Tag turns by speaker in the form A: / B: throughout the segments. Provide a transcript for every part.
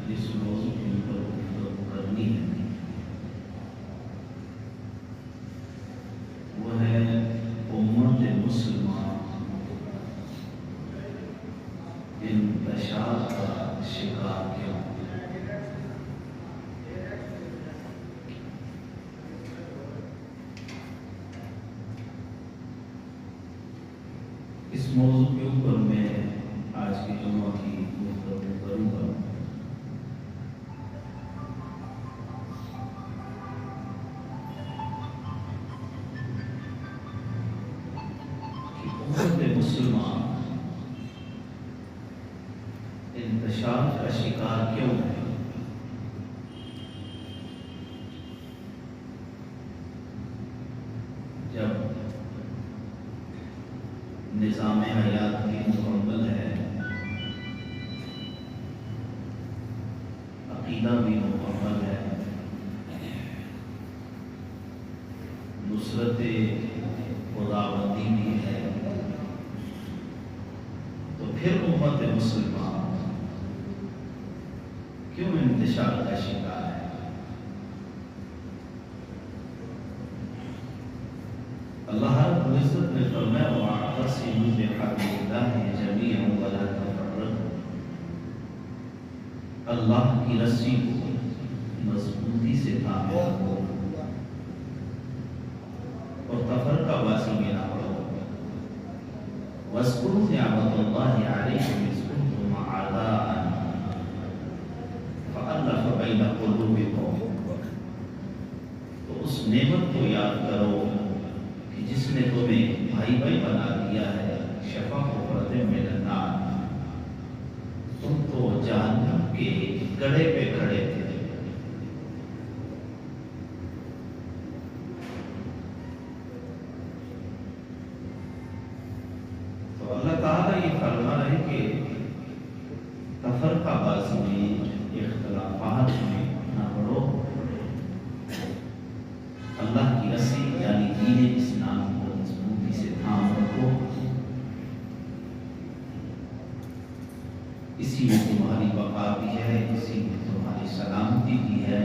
A: جس موضوع کے اوپر گفتگو کرنی ہے وہ ہے امت مسلمہ انتشار کا شکار کیوں؟ اس موضوع کے اوپر میں آج کی جمعہ کی گفتگو کروں گا۔ امت مسلمہ انتشار کا شکار کیوں ہے؟ جب نظام حیات بھی مکمل ہے، عقیدہ بھی مکمل ہے، نصرت خداوندی بھی ہے، تو پھر امت مسلمہ کیوں انتشار کا شکار ہے؟ اللہ رب العزت نے فرمایا وَاعْتَصِمُوا بِحَبْلِ اللَّهِ جَمِيعًا وَلَا تَفَرَّقُوا، اللہ کی رسی کو مضبوطی سے تھامے رکھو اور تفرقہ بازی میں نہ پڑو۔ وَاذْكُرُوا نِعْمَتَ اللَّهِ عَلَيْكُمْ إِذْ كُنتُمْ أَعْدَاءً فَأَلَّفَ بَيْنَ قُلُوبِكُمْ، تو اس نعمت کو یاد کرو کہ جس نے تمہیں بھائی بھائی بنا دیا ہے، شفا کو پردے میں لنا، تم تو جہنم کے گڑھے پہ کھڑے تھے۔ تو اللہ تعالیٰ یہ فرما رہے کہ تفرقہ بازی میں، اختلافات میں نہ پڑو، اللہ کی رسی یعنی دین اسلام کو مضبوطی سے تھام رکھو، اسی میں تمہاری بقا بھی ہے، اسی میں تمہاری سلامتی بھی ہے،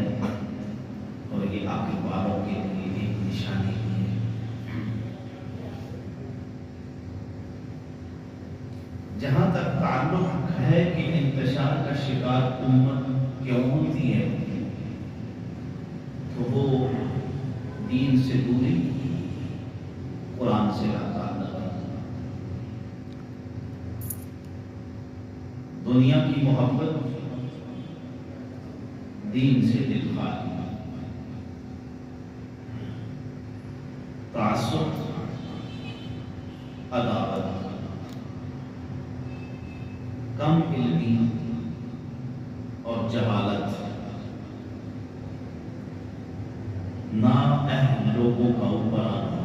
A: اور یہ عاقل والوں کے لیے ایک نشانی بھی ہے۔ جہاں تک تعلق ہے کہ انتشار کا شکار امت کیوں ہوتی ہے، تو وہ دین سے دوری، قرآن سے تعلق ہے، دنیا کی محبت، دین سے دل خالی، تعصب، عداوت، کم علمی اور جہالت، نااہل لوگوں کا اوپر آنا،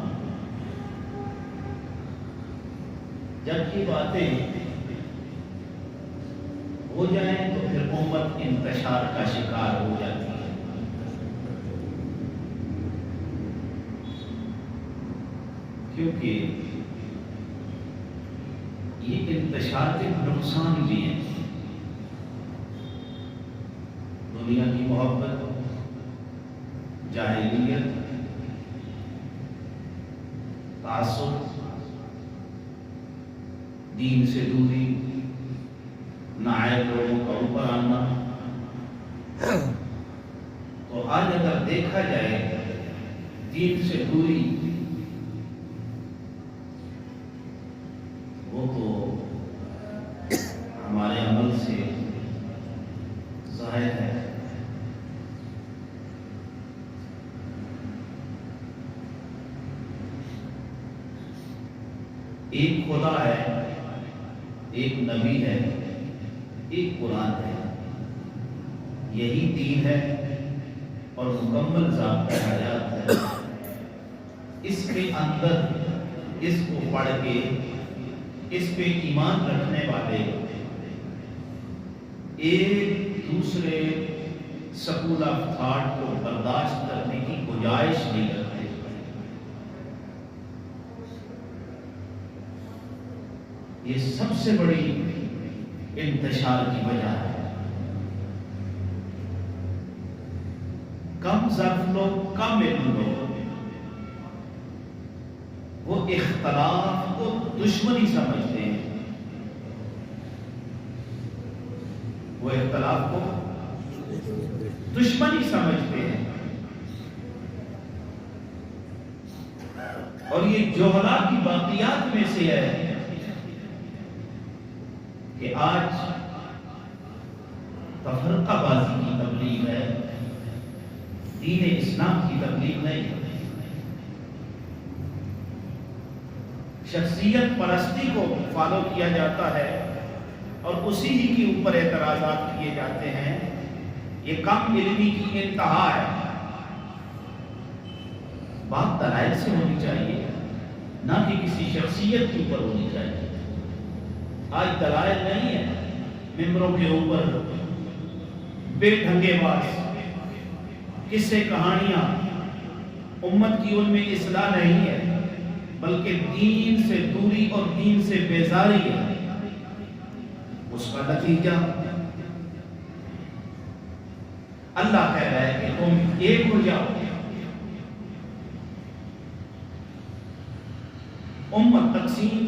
A: جب یہ باتیں ہو جائیں تو پھر امت انتشار کا شکار ہو جاتی ہے۔ کیونکہ یہ انتشار کے نقصان بھی ہیں، دنیا کی محبت، جاہلیت، تعصب، دین سے دوری، نااہل لوگوں کا اوپر آنا۔ تو آج اگر دیکھا جائے دین سے دوری، وہ تو ہمارے عمل سے ظاہر ہے۔ ایک خدا ہے، ایک نبی ہے، ایک قرآن ہے، یہی دین ہے اور مکمل ضابطۂ حیات ہے۔ اس کے اندر اس کو پڑھ کے اس پہ ایمان رکھنے والے ایک دوسرے سکول آف تھاٹ کو برداشت کرنے کی گنجائش نہیں کرتے۔ یہ سب سے بڑی انتشار کی وجہ ہے۔ کم ظرف لو، کم علم لو، وہ اختلاف کو دشمنی سمجھتے ہیں، وہ اختلاف کو دشمنی سمجھتے ہیں. اور یہ جوہلا کی باقیات میں سے ہے کہ آج تفرقہ بازی کی تبلیغ ہے، دین اسلام کی تبلیغ نہیں. شخصیت پرستی کو فالو کیا جاتا ہے اور اسی ہی کے اوپر اعتراضات کیے جاتے ہیں. یہ کم علمی کی انتہا ہے. بات دلائل سے ہونی چاہیے، نہ کہ کسی شخصیت کے اوپر ہونی چاہیے. آج دلائل نہیں ہے، ممبروں کے اوپر بے ڈھنگے باز قصے کہانیاں. امت کی ان میں اصلاح نہیں ہے، بلکہ دین سے دوری اور دین سے بیزاری ہے. اس کا نتیجہ اللہ کہہ رہا ہے کہ تم ایک ہو جاؤ. امت تقسیم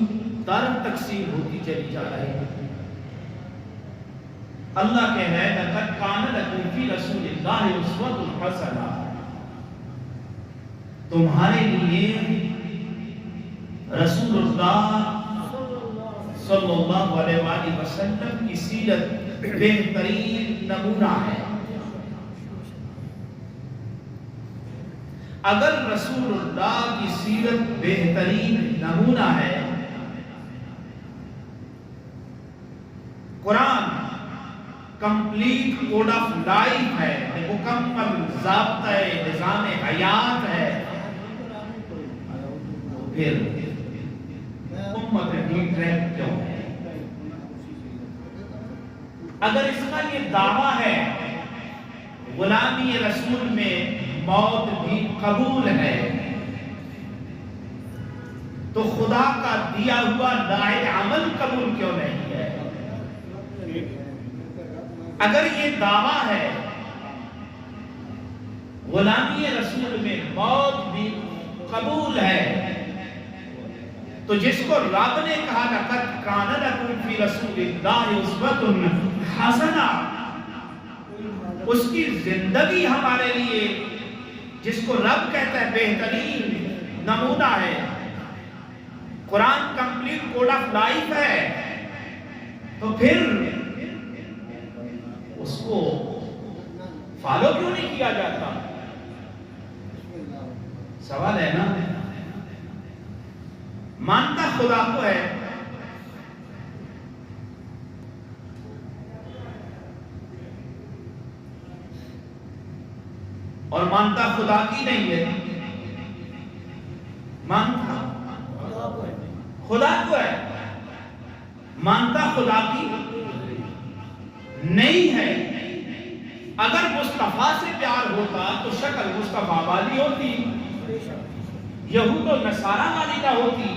A: در تقسیم ہوتی چلی جا رہی ہے. اللہ کہہ رہا ہے لَقَدْ كَانَ لَكُمْ فِي رَسُولِ اللَّهِ أُسْوَةٌ حَسَنَةٌ. تمہارے لیے رسول اللہ صلی اللہ علیہ وآلہ وسلم کی سیرت بہترین نمونہ ہے. اگر رسول اللہ کی سیرت بہترین نمونہ ہے، قرآن کمپلیٹ کوڈ آف لائف ہے، مکمل ضابطۂ نظام حیات ہے، پھر امت ٹریک کیوں ہے؟ اگر اس کا یہ دعویٰ ہے غلامی رسول میں موت بھی قبول ہے، تو خدا کا دیا ہوا دائر عمل قبول کیوں نہیں ہے؟ اگر یہ دعویٰ ہے غلامی رسول میں موت بھی قبول ہے، تو جس کو رب نے کہا لَقَدْ كَانَ لَكُمْ فِي رَسُولِ اللَّهِ أُسْوَةٌ حَسَنَةٌ، اس کی زندگی ہمارے لیے، جس کو رب کہتا ہے بہترین نمونہ ہے، قرآن کمپلیٹ کوڈ آف لائف ہے، تو پھر اس کو فالو کیوں نہیں کیا جاتا؟ سوال ہے نا. مانتا خدا کو ہے، اور مانتا خدا کی نہیں ہے. مانتا خدا کو ہے، مانتا خدا کی نہیں ہے. اگر مصطفیٰ سے پیار ہوتا تو شکل مصطفیٰ والی ہوتی، یہود و نصارہ والی نہ ہوتی.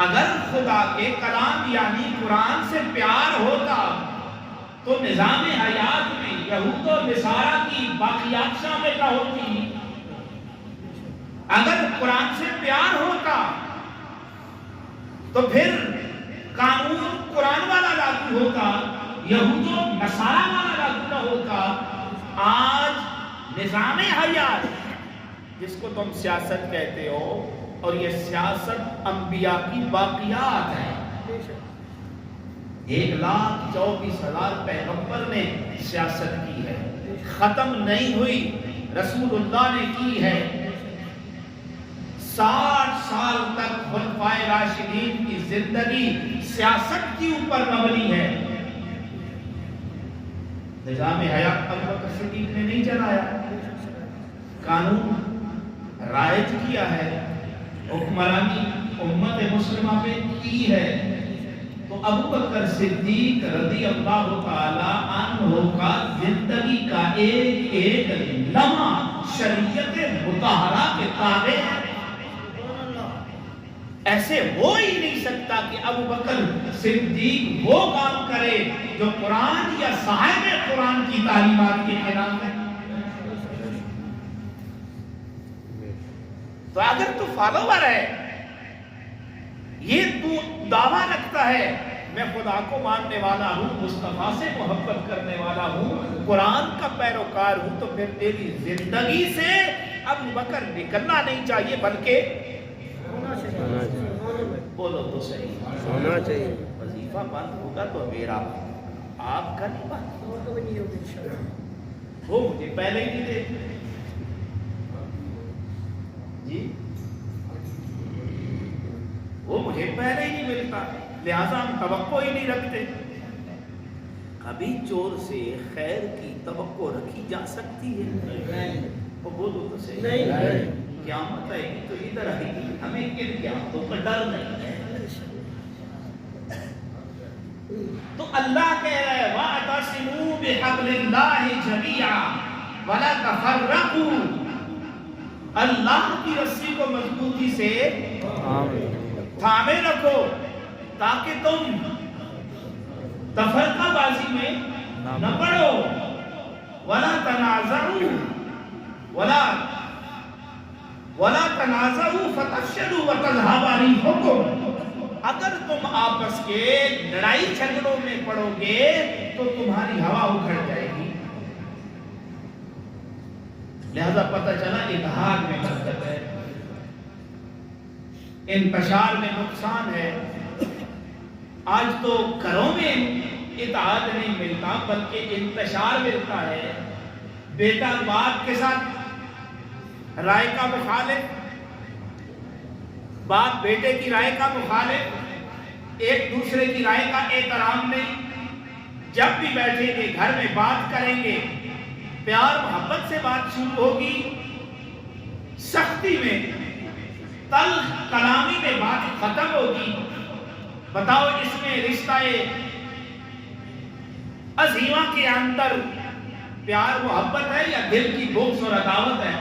A: اگر خدا کے کلام یعنی قرآن سے پیار ہوتا تو نظام حیات میں یہود و نصارہ کی باقیات شامل نہ ہوتی. اگر قرآن سے پیار ہوتا تو پھر قانون قرآن والا لاگو ہوتا، یہود و نصارہ والا لاگو نہ ہوتا. آج نظام حیات جس کو تم سیاست کہتے ہو، اور یہ سیاست انبیاء کی باقیات ہے. 1,24,000 پیغمبر نے سیاست کی ہے، ختم نہیں ہوئی. رسول اللہ نے کی ہے. 60 سال تک خلفائے راشدین کی زندگی سیاست کے اوپر مبنی ہے. نظام حیات ابوبکر صدیق نے نہیں چلایا، قانون رائج کیا ہے، حکمرانی امت مسلمہ پہ کی ہے. تو ابوبکر صدیق رضی اللہ تعالی عنہ کا زندگی کا ایک ایک لمحہ شریعت مطہرہ کے تابع ہے. ایسے ہو ہی نہیں سکتا کہ ابوبکر صدیق وہ کام کرے جو قرآن یا صاحب قرآن کی تعلیمات کے خلاف ہے. تو اگر تو فالوور ہے، یہ تو دعویٰ رکھتا ہے میں خدا کو ماننے والا ہوں، مصطفیٰ سے محبت کرنے والا ہوں، قرآن کا پیروکار ہوں، تو پھر تیری زندگی سے ابو بکر نکلنا نہیں چاہیے بلکہ بولو تو صحیح
B: ہونا چاہیے.
A: وظیفہ بند ہوگا تو میرا آپ کا نہیں بند، وہ مجھے پہلے ہی نہیں دے جی، وہ مجھے پہلے ہی نہیں ملتا، لہذا ہم توقع ہی نہیں رکھتے. کبھی چور سے خیر کی توقع رکھی جا سکتی ہے؟ وہ بولو تو صحیح قیامت آئے گی تو ادھر آئے گی، ہمیں کن قیامتوں کا ڈر نہیں ہے. تو اللہ کہہ رہا ہے وَاعْتَصِمُوا بِحَبْلِ اللَّهِ جَمِيعًا وَلَا تَفَرَّقُوا، اللہ کی رسی کو مضبوطی سے تھامے رکھو تاکہ تم تفرقہ بازی میں نہ پڑو. وَلَا تَنَازَعُوا وَلَا تَنَازَعُوا فَتَفْشَلُوا وَتَذْهَبَ رِيحُكُمْ، اگر تم آپس کے لڑائی جھگڑوں میں پڑو گے تو تمہاری ہوا اکھڑ جائے گی. لہذا پتہ چلا اتحاد میں برکت ہے، انتشار میں نقصان ہے. آج تو گھروں میں اتحاد نہیں ملتا بلکہ انتشار ملتا ہے. بیٹا باپ کے ساتھ رائے کا مخالف، باپ بیٹے کی رائے کا مخالف، ایک دوسرے کی رائے کا احترام نہیں. جب بھی بیٹھیں گے گھر میں بات کریں گے، پیار محبت سے بات شروع ہوگی، سختی میں تلخ کلامی میں بات ختم ہوگی. بتاؤ اس میں رشتہ عظیمہ کے اندر پیار محبت ہے یا دل کی بغض اور عداوت ہے؟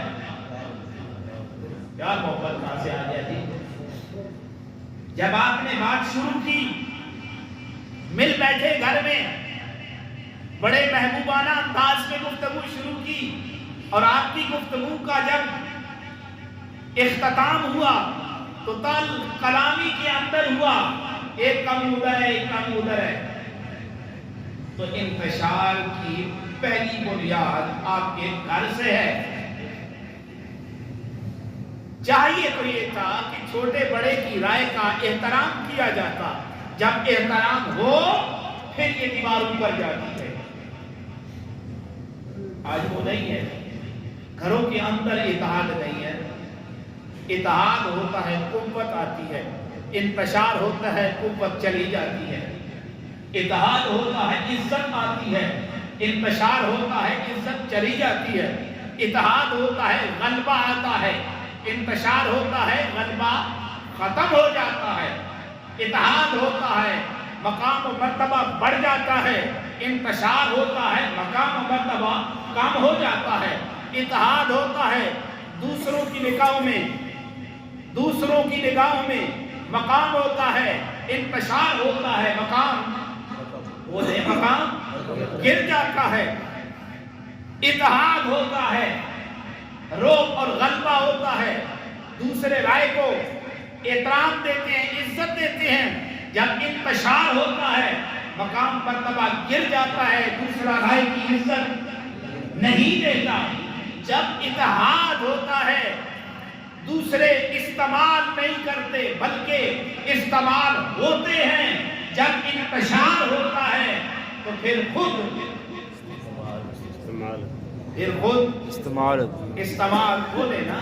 A: پیار محبت کہاں سے آ جاتی؟ جب آپ نے بات شروع کی، مل بیٹھے گھر میں، بڑے محبوبانہ انداز میں گفتگو شروع کی، اور آپ کی گفتگو کا جب اختتام ہوا تو تل کلامی کے اندر ہوا، ایک کم ادھر ہے ایک کم ادھر ہے. تو انتشار کی پہلی بنیاد آپ کے گھر سے ہے. چاہیے تو یہ تھا کہ چھوٹے بڑے کی رائے کا احترام کیا جاتا. جب احترام ہو پھر یہ دیوار اوپر جاتی ہے. آج وہ نہیں ہے، گھروں کے اندر اتحاد نہیں ہے. اتحاد ہوتا ہے قوت آتی ہے، انتشار ہوتا ہے قوت چلی جاتی ہے. اتحاد ہوتا ہے عزت آتی ہے، انتشار ہوتا ہے عزت چلی جاتی ہے. اتحاد ہوتا ہے غلبہ آتا ہے، انتشار ہوتا ہے غلبہ ختم ہو جاتا ہے. اتحاد ہوتا ہے مقام و مرتبہ بڑھ جاتا ہے، انتشار ہوتا ہے مقام و مرتبہ کم ہو جاتا ہے. اتحاد ہوتا ہے دوسروں کی نگاہوں میں مقام ہوتا ہے، انتشار ہوتا ہے مقام گر جاتا ہے. اتحاد ہوتا ہے روب اور غلبہ ہوتا ہے، دوسرے رائے کو احترام دیتے ہیں، عزت دیتے ہیں. جب انتشار ہوتا ہے مقام مرتبہ گر جاتا ہے، دوسرا رائے کی عزت نہیں دیتا. جب اتحاد ہوتا ہے دوسرے استعمال نہیں کرتے بلکہ استعمال ہوتے ہیں. جب انتشار ہوتا ہے تو پھر خود استعمال بولے نا،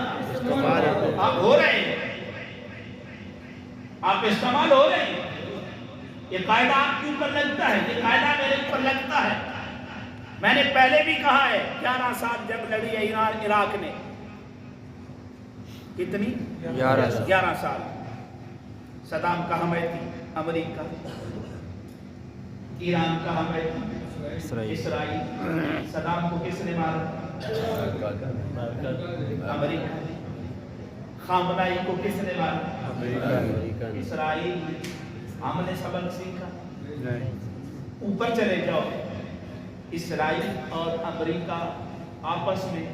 A: آپ ہو رہے ہیں، آپ استعمال ہو رہے ہیں. یہ قاعدہ آپ کے اوپر لگتا ہے، یہ قاعدہ میرے اوپر لگتا ہے. میں نے پہلے بھی کہا ہے 11 سال جب لڑی ہے ایران عراق نے، کتنی 11 سال. صدام کہاں میں تھی؟ امریکہ. ایران کہاں میں تھی؟ اسرائیل. صدام کو کس نے مارا؟ امریکہ. خامنائی کو کس نے مارا؟ اسرائیل. ہم نے سبق سیکھا؟ اوپر چلے جاؤ، اسرائیل اور امریکہ آپس میں،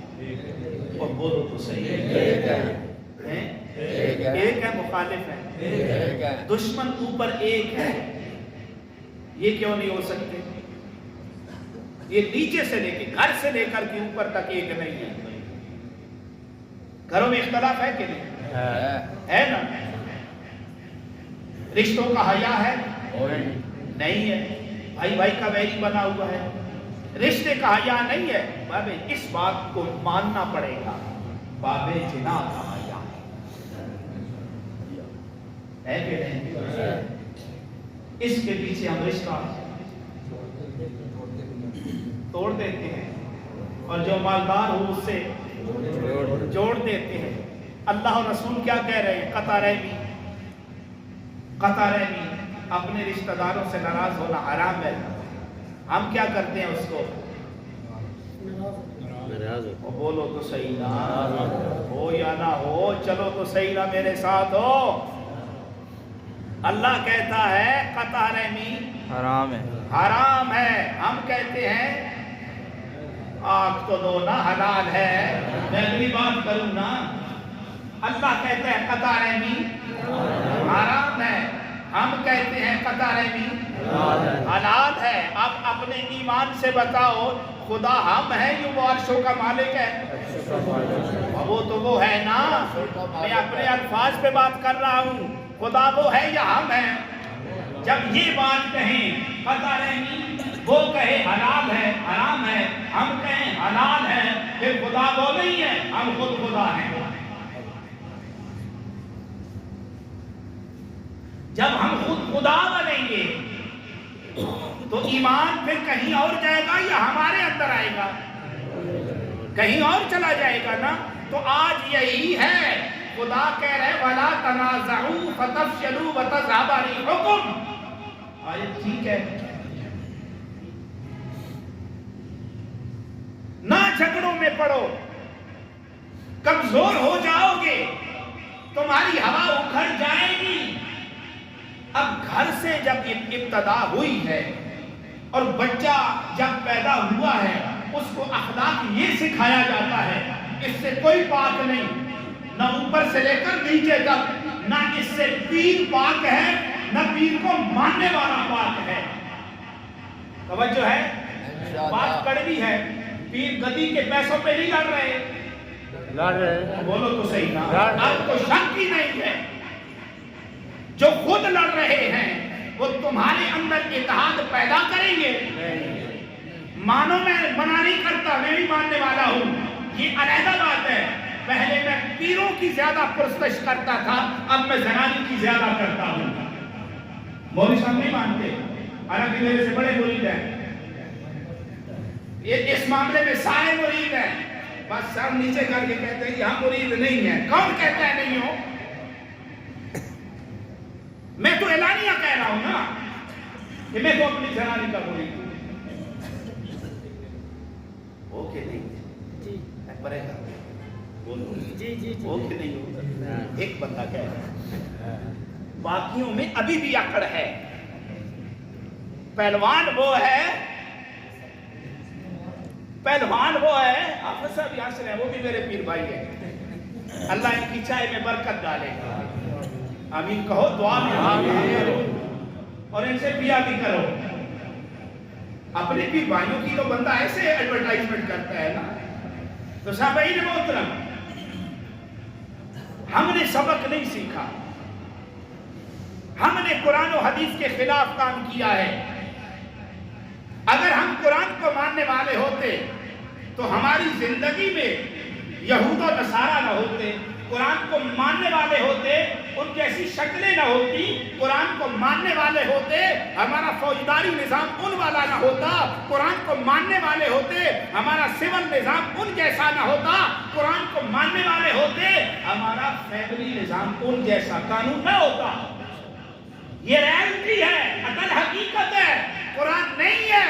A: اور بولو تو صحیح ہے، ایک ہے، مخالف ہے، دشمن اوپر ایک ہے، یہ کیوں نہیں ہو سکتے؟ یہ نیچے سے لے کے گھر سے لے کر کے اوپر تک ایک نہیں ہے۔ گھروں میں اختلاف ہے کہ نہیں؟ ہے نا؟ رشتوں کا حیا ہے؟ نہیں ہے، بھائی بھائی کا ویری بنا ہوا ہے، رشتے کا حیا نہیں ہے۔ بابے اس بات کو ماننا پڑے گا، بابے جنا کا حیا ہے کہ نہیں؟ اس کے پیچھے ہم رشتہ توڑ دیتے ہیں، اور جو مالدار ہو اس سے جوڑ دیتے ہیں۔ اللہ اور رسول کیا کہہ رہے ہیں؟ قطع رحمی، قطع رحمی، اپنے رشتہ داروں سے ناراض ہونا حرام ہے۔ ہم کیا کرتے ہیں اس کو؟ بولو تو صحیح نہ ہو یا نہ ہو، چلو تو صحیح نہ میرے ساتھ ہو۔ اللہ کہتا ہے قطع رحمی
B: حرام ہے،
A: حرام ہے، ہم کہتے ہیں آنکھ تو دو نا، حلال ہے۔ میں اگلی بات کروں نا، اللہ کہتے ہیں قطع رحمی حرام ہے، ہم کہتے ہیں قطع رحمی حلال ہے۔ اب اپنے ایمان سے بتاؤ، خدا ہم ہیں جو وہ عرشوں کا مالک ہے؟ وہ تو وہ ہے نا، میں اپنے الفاظ پہ بات کر رہا ہوں، خدا وہ ہے یا ہم ہیں؟ جب یہ بات کہیں قطع رحمی، وہ کہے حلال ہے حرام ہے، ہم کہیں حلال ہے، پھر خدا وہ نہیں ہے، ہم خود خدا ہیں۔ جب ہم خود خدا بنیں گے تو ایمان پھر کہیں اور جائے گا یا ہمارے اندر آئے گا؟ کہیں اور چلا جائے گا نا۔ تو آج یہی ہے، خدا کہہ رہے وَلَا تَنَازَعُوا فَتَفْشَلُوا وَتَذْهَبَ رِيحُكُمْ۔ آیت ٹھیک ہے، نہ جھگڑوں میں پڑو، کمزور ہو جاؤ گے، تمہاری ہوا اکھڑ جائے گی۔ اب گھر سے جب ابتدا ہوئی ہے اور بچہ جب پیدا ہوا ہے، اس کو اخلاق یہ سکھایا جاتا ہے، اس سے کوئی پاک نہیں، نہ اوپر سے لے کر نیچے تک، نہ اس سے پیر پاک ہے، نہ پیر کو ماننے والا پاک ہے۔ توجہ ہے؟ بات کڑوی ہے، پیر گدی کے پیسوں پہ نہیں لڑ رہے، بولو تو صحیح نا، آپ کو شک ہی نہیں ہے۔ جو خود لڑ رہے ہیں وہ تمہارے اندر اتحاد پیدا کریں گے۔ مانو میں منع نہیں کرتا، میں بھی ماننے والا ہوں، یہ علیحدہ بات ہے۔ پہلے میں پیروں کی زیادہ پرستش کرتا تھا، اب میں زنانی کی زیادہ کرتا ہوں۔ مولوی صاحب نہیں مانتے، حالانکہ میرے سے بڑے مرید ہیں، یہ اس معاملے میں سارے مرید ہیں، بس سر نیچے کر کے کہتے ہیں کہ ہم مرید نہیں ہیں۔ کون کہتا ہے نہیں ہو؟ میں تو اعلانیہ کہہ رہا ہوں نا کہ میں تو اپنی زنانی کا مرید ہوں۔ اوکے نہیں میں پرے گا بولو جی اوکے نہیں ہوتا، ایک بندہ کہہ رہا ہے، باقیوں میں ابھی بھی اکڑ ہے۔ پہلوان وہ ہے، پہلوان وہ ہے، آپ صاحب یہاں سے رہے، وہ بھی میرے پیر بھائی ہیں، اللہ ان کی چائے میں برکت ڈالے، آمین کہو، دعا میں آمین کرو، اور ان سے پیا بھی کرو۔ اپنے پیر بھائیوں کی تو بندہ ایسے ایڈورٹائزمنٹ کرتا ہے نا۔ تو صحابین محترم، ہم نے سبق نہیں سیکھا، ہم نے قرآن و حدیث کے خلاف کام کیا ہے۔ اگر ہم قرآن کو ماننے والے ہوتے تو ہماری زندگی میں یہود و نصارہ نہ ہوتے، قرآن کو ماننے والے ہوتے، ان جیسی شکلیں نہ ہوتی، قرآن کو ماننے والے ہوتے، ہمارا فوجداری نظام ان والا نہ ہوتا، قرآن کو ماننے والے ہوتے، ہمارا سول نظام ان جیسا نہ ہوتا، قرآن کو ماننے والے ہوتے، ہمارا فیملی نظام ان جیسا قانون نہ ہوتا۔ یہ ریالٹی ہے، اصل حقیقت ہے، قرآن نہیں ہے،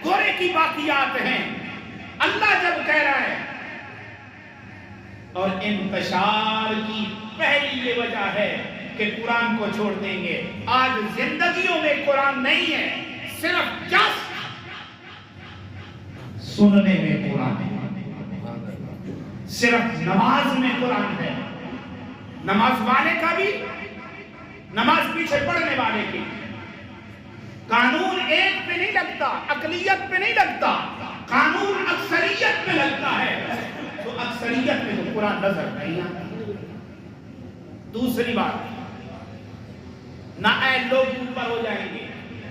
A: گورے کی باقیات ہیں۔ اللہ جب کہہ رہا ہے، اور انتشار کی پہلی یہ وجہ ہے کہ قرآن کو چھوڑ دیں گے۔ آج زندگیوں میں قرآن نہیں ہے، صرف جس سننے میں قرآن ہے، صرف نماز میں قرآن ہے،
B: نماز والے کا بھی، نماز پیچھے پڑھنے والے کی۔ قانون ایک پہ نہیں لگتا، اقلیت پہ نہیں لگتا، قانون اکثریت پہ لگتا ہے، تو اکثریت میں تو قرآن نظر نہیں آتا۔ دوسری بات، نااہل لوگ اوپر ہو جائیں گے،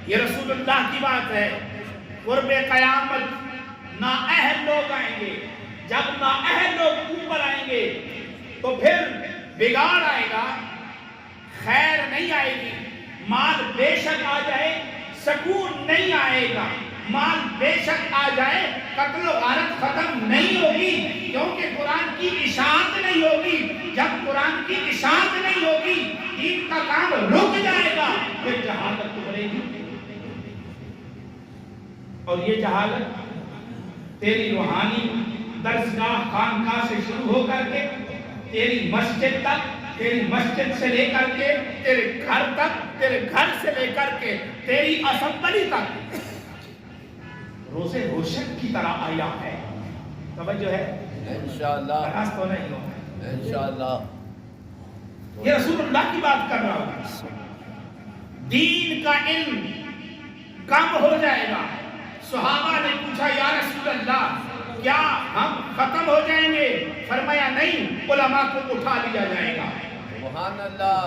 B: یہ رسول اللہ کی بات ہے۔ قرب قیامت نااہل لوگ آئیں گے، جب نااہل لوگ اوپر آئیں گے تو پھر بگاڑ آئے گا، خیر نہیں آئے گی، مال بے شک آ جائے سکون نہیں آئے گا، مال بے شک آ جائے قتل و غارت ختم نہیں ہوگی، کیونکہ قرآن کی اشاعت نہیں ہوگی۔ جب قرآن کی اشاعت نہیں ہوگی دین کا کام رک جائے گا، پھر جہالت ابھرے گی، اور یہ جہالت تیری روحانی درسگاہ خانقاہ سے شروع ہو کر کے تیری مسجد تک، تیری مسجد سے لے کر کے تیرے گھر تک، تیرے گھر سے لے کر کے تیری اسمبلی تک روزے روشن کی طرح آیا ہے۔ توجہ ہے انشاءاللہ، بحث تو نہیں ہوگا انشاءاللہ۔ یہ رسول اللہ کی بات کر رہا ہوں۔ دین کا علم کم ہو جائے گا۔ صحابہ نے پوچھا یا رسول اللہ کیا ہم ختم ہو جائیں گے؟ فرمایا نہیں، علماء کو اٹھا لیا جائے گا۔ سبحان اللہ۔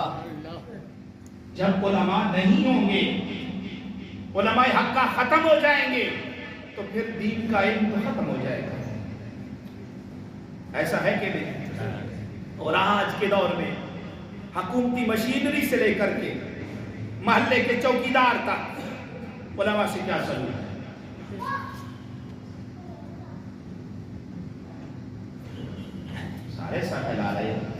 B: جب علماء نہیں ہوں گے، علماء حق کا ختم ہو جائیں گے تو پھر دین کا علم تو ختم ہو جائے گا۔ ایسا ہے کہ نہیں؟ اور آج کے دور میں حکومتی مشینری سے لے کر کے محلے کے چوکیدار تک علماء سے کیا سلوک ہے؟ سارے ساتھ ہلا رہے ہیں،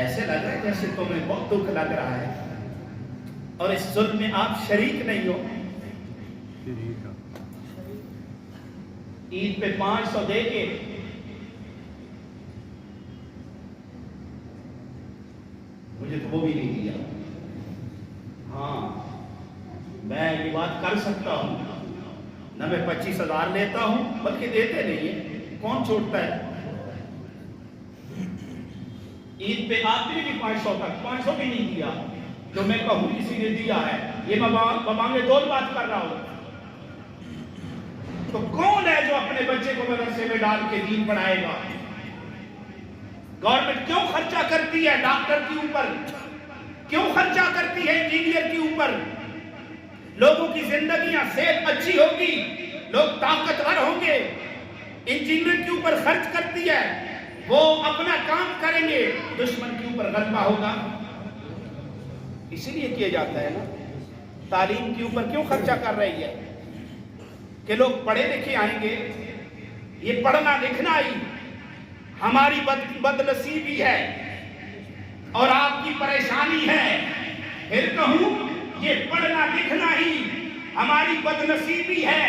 B: ایسے لگ رہا ہے جیسے تمہیں بہت دکھ لگ رہا ہے اور اس ظلم میں آپ شریک نہیں ہو۔ عید پہ 500 دے کے مجھے تو وہ بھی نہیں دیا۔ ہاں میں یہ بات کر سکتا ہوں، نہ میں 25,000 لیتا ہوں، بلکہ دیتے نہیں ہیں، کون چھوڑتا ہے؟ عید پہ آتے بھی 500 تک، 500 بھی نہیں دیا، جو میں کہوں کسی نے دیا ہے، یہ میں بمانگے دور بات کر رہا ہوں۔ تو کون ہے جو اپنے بچے کو مدرسے میں ڈال کے دین پڑھائے گا؟ گورنمنٹ کیوں خرچہ کرتی ہے ڈاکٹر کے اوپر، کیوں خرچہ کرتی ہے انجینئر کے اوپر؟ لوگوں کی زندگیاں صحت اچھی ہوگی، لوگ طاقتور ہوں گے، انجینئر کے اوپر خرچ کرتی ہے، وہ اپنا کام کریں گے، دشمن کے اوپر غلبہ ہوگا۔ اسی لیے کیا جاتا ہے نا۔ تعلیم کے اوپر کیوں خرچہ کر رہی ہے کہ لوگ پڑھے لکھے آئیں گے؟ یہ پڑھنا لکھنا ہی ہماری بدنصیبی ہے اور آپ کی پریشانی ہے۔ پھر کہوں یہ پڑھنا لکھنا ہی ہماری بدنصیبی ہے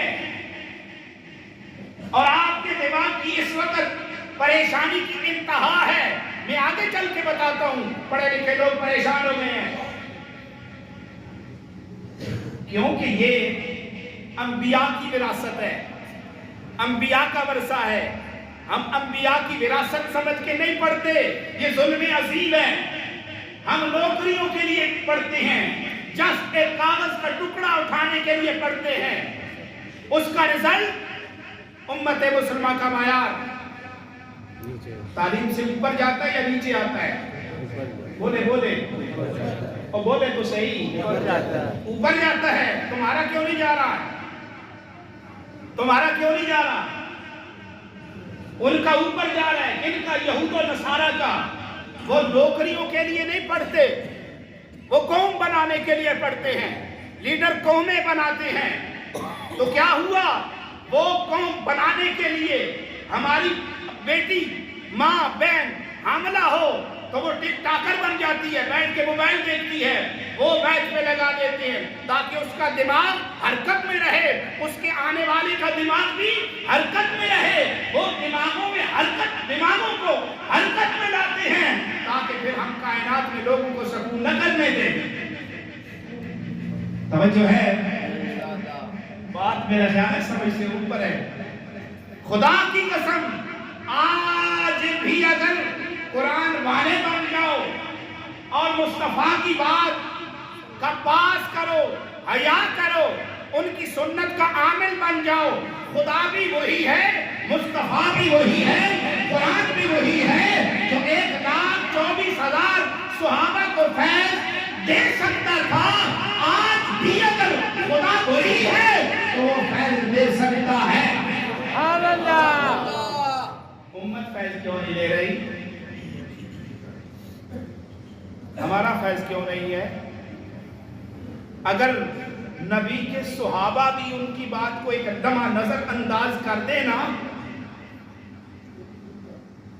B: اور آپ کے دماغ کی اس وقت پریشانی کی انتہا ہے۔ میں آگے چل کے بتاتا ہوں، پڑھے لکھے لوگ پریشان ہو گئے ہیں کیونکہ یہ انبیاء کی وراثت ہے، انبیاء کا ورثہ ہے۔ ہم انبیاء کی وراثت سمجھ کے نہیں پڑھتے، یہ ظلم عظیم ہے۔ ہم نوکریوں کے لیے پڑھتے ہیں، جسٹ ایک کاغذ کا ٹکڑا اٹھانے کے لیے پڑھتے ہیں، اس کا رزلٹ امت مسلمہ کا معیار تعلیم سے اوپر جاتا ہے یا نیچے آتا ہے؟ بولے بولے اور بولے تو صحیح، اوپر جاتا ہے۔ تمہارا کیوں نہیں جا رہا؟ تمہارا کیوں نہیں جا رہا؟ ان کا اوپر جا رہا ہے، ان کا یہود و نصارہ کا۔ وہ نوکریوں کے لیے نہیں پڑھتے، وہ قوم بنانے کے لیے پڑھتے ہیں، لیڈر قومیں بناتے ہیں۔ تو کیا ہوا؟ وہ قوم بنانے کے لیے ہماری بیٹی ماں بہن حاملہ ہو تو وہ ٹک ٹاکر بن جاتی ہے، بیٹھ کے موبائل دیکھتی ہے، وہ بیچ میں لگا دیتے ہیں تاکہ اس کا دماغ حرکت میں رہے، اس کے آنے والے کا دماغ بھی حرکت میں رہے۔ وہ دماغوں کو حرکت میں لاتے ہیں تاکہ پھر ہم کائنات میں لوگوں کو سکون نہ کرنے دیں۔ توجہ ہے؟ بات میرا خیال ہے سمجھ سے اوپر ہے۔ خدا کی قسم، آج بھی اگر قرآن والے بن جاؤ اور مصطفیٰ کی بات کا پاس کرو، حیا کرو، ان کی سنت کا عامل بن جاؤ۔ خدا بھی وہی ہے، مصطفیٰ بھی وہی ہے، قرآن بھی وہی ہے جو 1,24,000 صحابہ کو فیض دے سکتا تھا۔ آج بھی اگر خدا وہی ہے تو وہ فیض دے سکتا ہے۔ امت فیض کیوں نہیں لے رہی؟ ہمارا فیض کیوں نہیں ہے؟ اگر نبی کے صحابہ بھی ان کی بات کو ایک لمحہ نظر انداز کر دے نا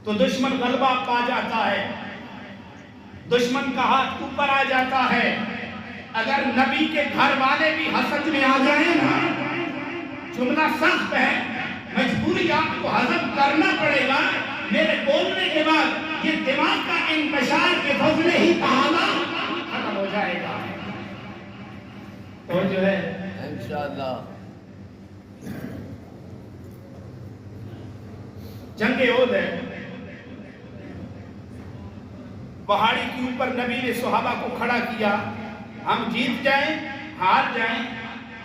B: تو دشمن غلبہ پا جاتا ہے، دشمن کا ہاتھ اوپر آ جاتا ہے۔ اگر نبی کے گھر والے بھی حسد میں آ جائیں نا، جملہ سخت ہے، مجبوری آپ کو ہضم کرنا پڑے گا، میرے بولنے کے بعد یہ دماغ کا انتشار کے فضل ہی تعالی ختم ہو جائے گا۔ اور جو ہے انشاءاللہ جنگ احد ہے، پہاڑی کے اوپر نبی نے صحابہ کو کھڑا کیا، ہم جیت جائیں ہار جائیں،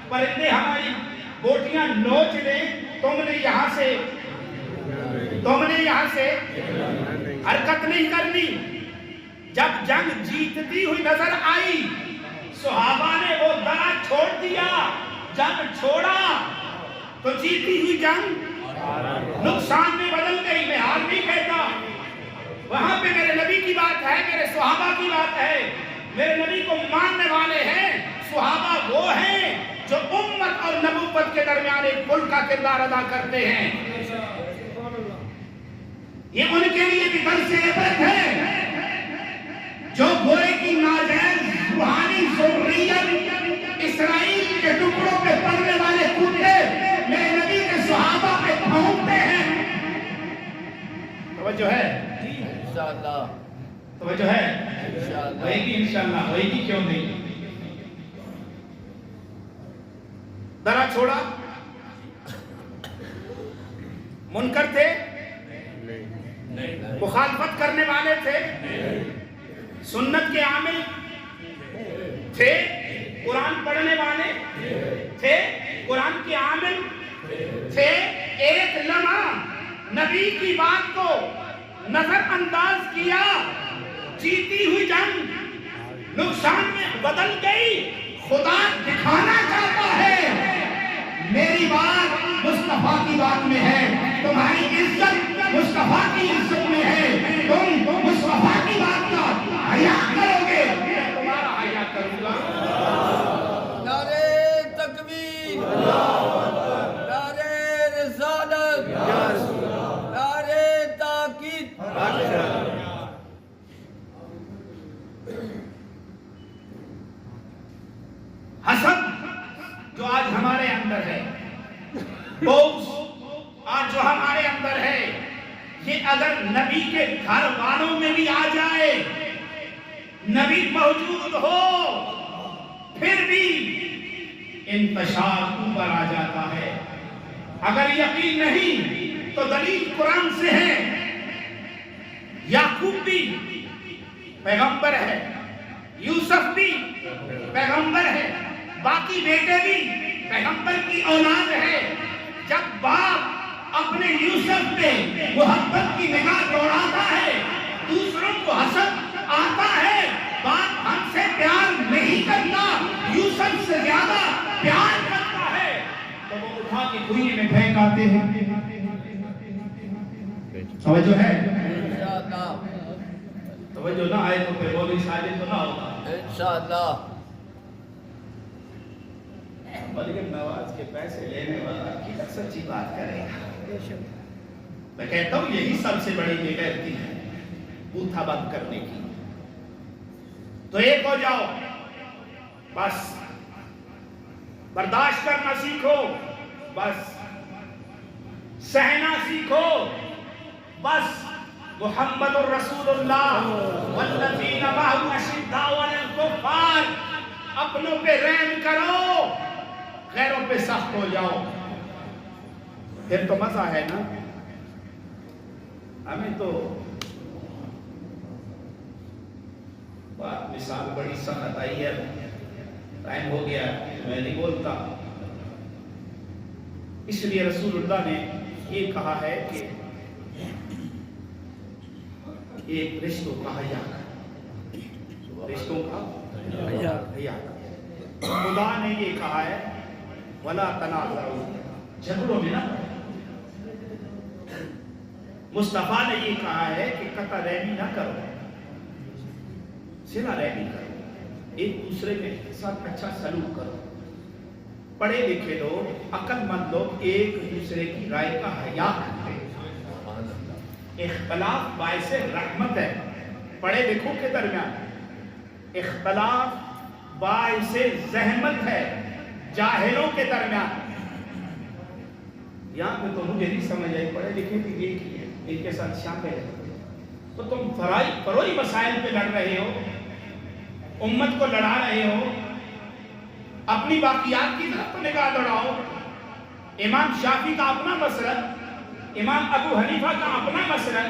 B: پرندے ہماری بوٹیاں نوچ لیں، تم نے یہاں سے حرکت نہیں کرنی۔ جب جنگ جیتتی ہوئی نظر آئی، صحابہ نے وہ درہ چھوڑ دیا۔ جب چھوڑا تو جیتی ہوئی جنگ نقصان میں بدل گئی۔ میں ہار نہیں کہتا، وہاں پہ میرے نبی کی بات ہے، میرے صحابہ کی بات ہے، میرے نبی کو ماننے والے ہیں۔ صحابہ وہ ہیں جو امت اور نبوت کے درمیان ایک پل کا کردار ادا کرتے ہیں۔ یہ ان کے لیے بھی درس عبرت ہے جو گوئے کی ناجائز روحانی ذریت اسرائیل کے ٹکڑوں پہ پڑنے والے کتے میرے نبی کے صحابہ پہ پھونکتے ہیں۔ توجہ ہے انشاءاللہ، توجہ ہے انشاءاللہ، ہوئے گی انشاءاللہ، ہوئے گی کیوں نہیں؟ درہ چھوڑا، منکر تھے، مخالفت کرنے والے تھے، سنت کے عامل تھے، قرآن پڑھنے والے تھے، قرآن کے عامل تھے۔ ایک لمحہ نبی کی بات کو نظر انداز کیا، جیتی ہوئی جنگ نقصان میں بدل گئی۔ خدا دکھانا چاہتا ہے میری بات مصطفیٰ کی بات میں ہے، تمہاری عزت مصطفیٰ کی عزت میں ہے، تم مصطفیٰ کی بات کا حیا کرو گے، میں تمہارا حیا کروں گا۔
C: نعرہ تکبیر، نعرہ رسالت، نعرہ تاکید۔
B: حسد جو آج ہمارے اندر ہے، بغض آج جو ہمارے اندر ہے، یہ اگر نبی کے گھر والوں میں بھی آ جائے، نبی موجود ہو، پھر بھی انتشار اوپر آ جاتا ہے۔ اگر یقین نہیں تو دلیل قرآن سے ہے۔ یعقوب بھی پیغمبر ہے، یوسف بھی پیغمبر ہے، باقی بیٹے بھی پیغمبر کی اولاد ہے۔ جب باپ اپنے یوسف پہ محبت کی نگاہ دوڑاتا ہے، دوسروں کو حسد آتا ہے، باپ ہم سے پیار نہیں کرتا، یوسف سے زیادہ پیار کرتا ہے، تو وہ اٹھا کے کنویں میں پھینک آتے ہیں۔ توجہ ہے؟ توجہ نہ آئے تو پھر بولی شاید تو نہ ہوگا
C: انشاءاللہ۔
B: ملک نواز کے پیسے لینے والا حقیقت سچی بات کرے گا۔ میں کہتا ہوں یہی سب سے بڑی بے غیرتی ہے، بوتھا بند کرنے کی۔ تو ایک ہو جاؤ، بس برداشت کرنا سیکھو، بس سہنا سیکھو، بس محمد الرسول اللہ والذین معہ اشداء علی الکفار، اپنوں پہ رحم کرو، غیروں پہ سخت ہو جاؤ، پھر تو مزہ ہے نا۔ ہمیں تو بات مثال بڑی سخت آئی ہے، ٹائم ہو گیا، میں نہیں بولتا۔ اس لیے رسول اللہ نے یہ کہا ہے کہ ایک رشتوں کا حیا کر، رشتوں کا حیا کر۔ خدا نے یہ کہا ہے وَلَا تَنَازَعُوا، جھگڑوں میں نہ پڑو۔ مصطفیٰ نے یہ کہا ہے کہ قطع رحمی نہ کرو، صلہ رحمی کرو، ایک دوسرے کے ساتھ اچھا سلوک کرو۔ پڑھے لکھے لوگ، عقل مند لوگ ایک دوسرے کی رائے کا حیا کرتے ہیں۔ اختلاف باعث رحمت ہے، پڑھے لکھوں کے درمیان۔ اختلاف باعث زحمت ہے جاہلوں کے درمیان۔ یہاں پہ تو مجھے نہیں سمجھ آئی، پڑھے لکھے بھی یہ کی ہے، ان کے ساتھ شامل ہے، تو تم فروئی مسائل پہ لڑ رہے ہو، امت کو لڑا رہے ہو، اپنی باقیات کی طرف تو نگاہ دوڑاؤ۔ امام شافعی کا اپنا مسلک، امام ابو حنیفہ کا اپنا مسلک۔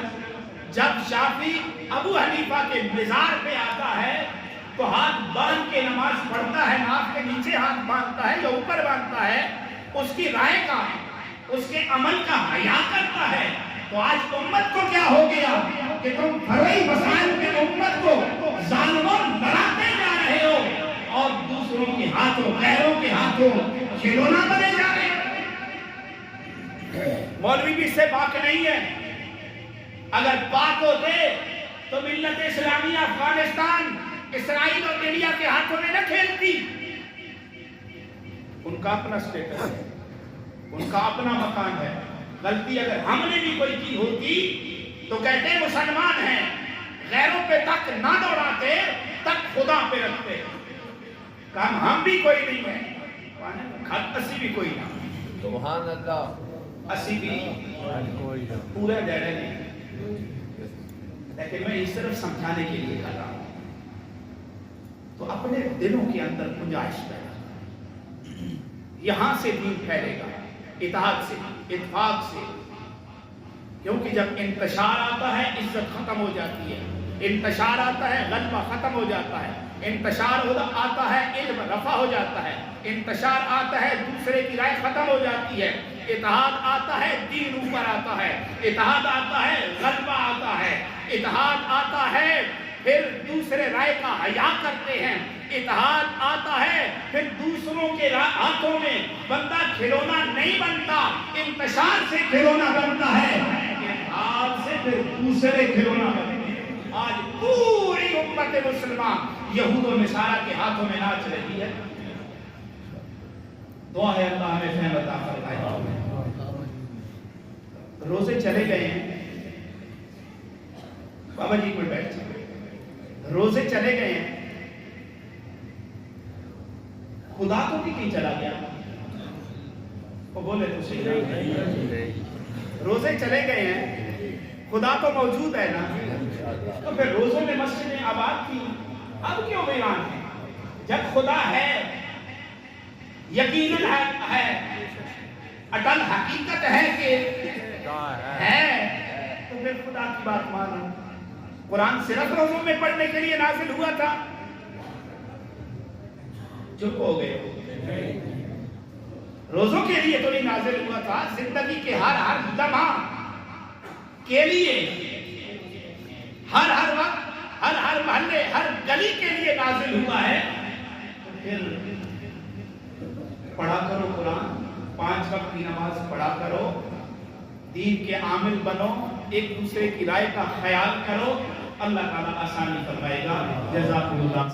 B: جب شافعی ابو حنیفہ کے مزار پہ آتا ہے تو ہاتھ باندھ کے نماز پڑھتا ہے، ناک کے نیچے ہاتھ باندھتا ہے یا اوپر باندھتا ہے، اس کی رائے کا، اس کے عمل کا حیا کرتا ہے۔ تو آج امت کو کیا ہو گیا کہ تم فروئی مسائل پہ امت کو ظالموں لڑاتے جا رہے ہو اور دوسروں کے ہاتھوں، غیروں کے ہاتھوں کھلونا بنے جا رہے ہیں۔ مولوی بھی اس سے پاک نہیں ہے، اگر پاک ہوتے تو ملت اسلامیہ افغانستان، اسرائیل اور انڈیا کے ہاتھوں میں نہ کھیلتی۔ ان کا اپنا سٹیٹس ہے، ان کا اپنا مکان ہے۔ غلطی اگر ہم نے بھی کوئی کی ہوتی تو کہتے مسلمان ہیں، غیروں پہ تک نہ دوڑاتے، تک خدا پہ رکھتے۔ کام ہم بھی کوئی نہیں ہے، خط اسی بھی کوئی نہ،
C: سبحان اللہ،
B: اسی بھی پورا ڈیڑے نہیں۔ لیکن میں اس طرف سمجھانے کے لیے کر رہا ہوں، تو اپنے دلوں کے اندر گنجائش پیدا کرو۔ یہاں سے دین پھیلے گا، اتحاد سے، اتفاق سے، کیونکہ جب انتشار آتا ہے عزت ختم ہو جاتی ہے، انتشار آتا ہے غلبہ ختم ہو جاتا ہے، انتشار آتا ہے علم رفع ہو جاتا ہے، انتشار آتا ہے دوسرے کی رائے ختم ہو جاتی ہے، اتحاد آتا ہے دین اوپر آتا ہے، اتحاد آتا ہے غلبہ آتا ہے، اتحاد آتا ہے پھر دوسرے رائے کا حیا کرتے ہیں، اتحاد آتا ہے پھر دوسروں کے ہاتھوں میں بندہ کھلونا نہیں بنتا، انتشار سے کھلونا بنتا ہے، اتحاد سے پھر دوسرے کھلونا بنتے ہیں۔ آج پوری امت مسلمان یہود و نصارہ کے ہاتھوں میں ناچ رہی ہے۔ دعا ہے اللہ ہمیں فہم عطا فرمائے۔ روزے چلے گئے ہیں، بابا جی کوئی بیٹھ جائے، روزے چلے گئے ہیں، خدا تو نہیں چلا گیا، وہ بولے تو صحیح، روزے چلے گئے ہیں، خدا تو موجود ہے نا، تو پھر روزوں میں مسجدیں آباد کی، اب کیوں ویران ہے؟ جب خدا ہے، یقیناً ہے، اٹل حقیقت ہے کہ ہے، تو پھر خدا کی بات مانو۔ قرآن صرف روزوں میں پڑھنے کے لیے نازل ہوا تھا، چپ ہو گئے، روزوں کے لیے تو نہیں نازل ہوا تھا، زندگی کے ہر لمحہ کے لیے، ہر وقت، ہر محلے، ہر گلی کے لیے نازل ہوا ہے۔ تو پھر پڑھا کرو قرآن، 5 وقت کی نماز پڑھا کرو، دین کے عامل بنو، ایک دوسرے کی رائے کا خیال کرو، اللہ تعالیٰ آسانی فرمائے گا۔ جزاک اللہ۔